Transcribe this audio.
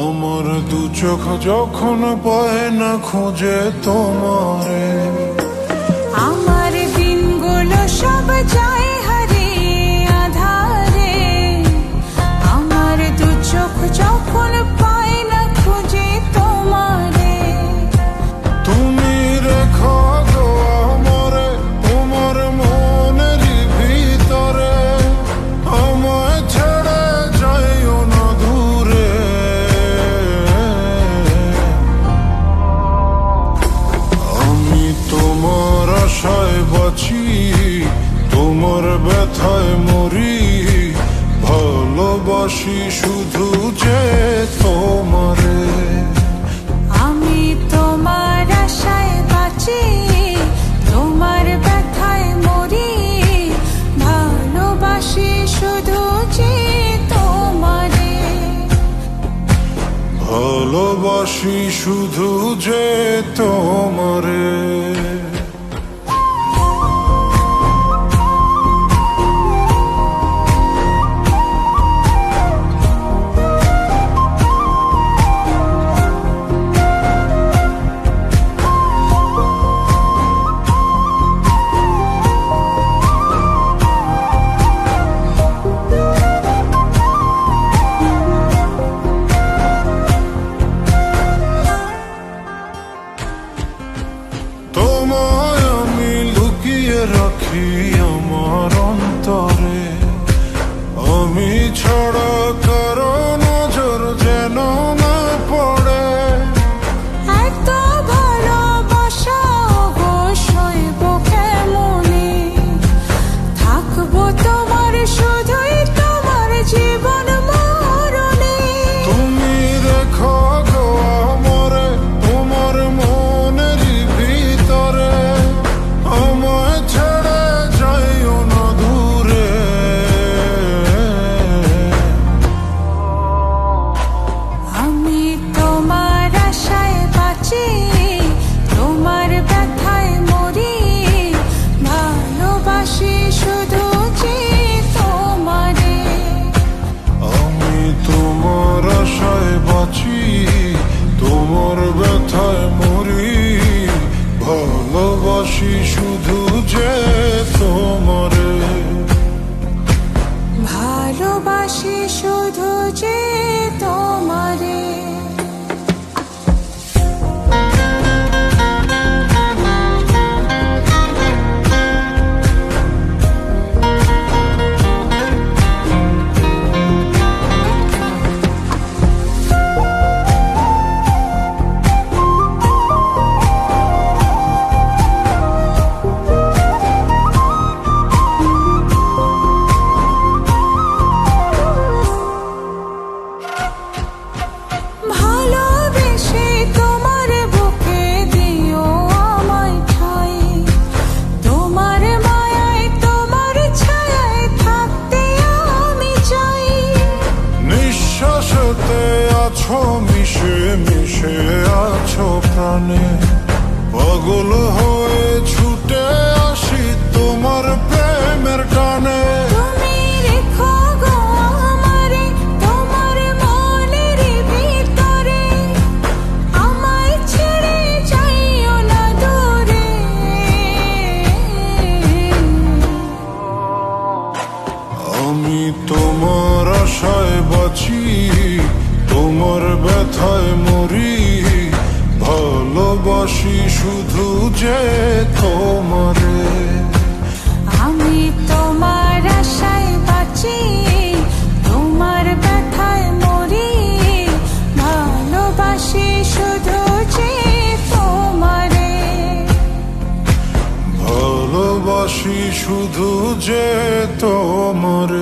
আমার দু চোখ যখন পায় না খুঁজে তোমারে, আমার দিনগুলো সব যায় হারিয়ে আধারে। আমার দু চোখ যখন পায় না খুঁজে তোমারে, তুমি রেখো গো আমারে তোমার মনের ভিতরে, আমায় ছেড়ে যাইও না দূরে। আমি তোমার আশায় বাঁচি, তোমার ব্যথায় মরি, ভালোবাসি শুধু যে তোমারে। আমি তোমার আশায় বাঁচি, তোমার ব্যথায় মরি, ভালোবাসি শুধু যে তোমারে। ভালোবাসি শুধু যে তোমারে। তোমায় আমি লুকিয়ে রাখি আমার অন্তরে, আমি ছাড়া কারো নজর যেন না পড়ে। এত ভালোবাসা অবশ্যই বুকে মনে, থাকবো তোমার শুধুই তোমার জীবন মরণে। তুমি রেখো গো আমারে তোমার মনের ভিতরে, আমায় ছেড়ে যাইও না দূরে। আমি তোমার আশায় বাঁচি, তোমার ব্যথায় মরি, ভালোবাসি শুধু যে তোমারে। আমি তোমার আশায় বাঁচি, তোমার ব্যথায় মরি, ভালোবাসি শুধু যে তোমারে। ভালোবাসি শুধু যে তোমারে। ভালোবেসে তোমার বুকে দিও আমায় ঠাই, তোমার মায়ায় তোমার ছায়ায় থাকতে আমি চাই। নিঃশ্বাসতে আছো মিশে মিশে আছো প্রাণে, পাগল হয়ে ছুটে আসি তোমার প্রেমের টানে। তুমি রেখো গো আমারে তোমার মনের ভিতরে, আমায় ছেড়ে যাইও না দূরে। আমি তোমার আশায় বাঁচি, তোমার ব্যথায় মরি, ভালোবাসি শুধু যে তোমারে। আমি তোমার আশায় বাঁচি, তোমার ব্যথায় মরি, ভালোবাসি শুধু যে তোমারে। ভালোবাসি শুধু যে তোমারে।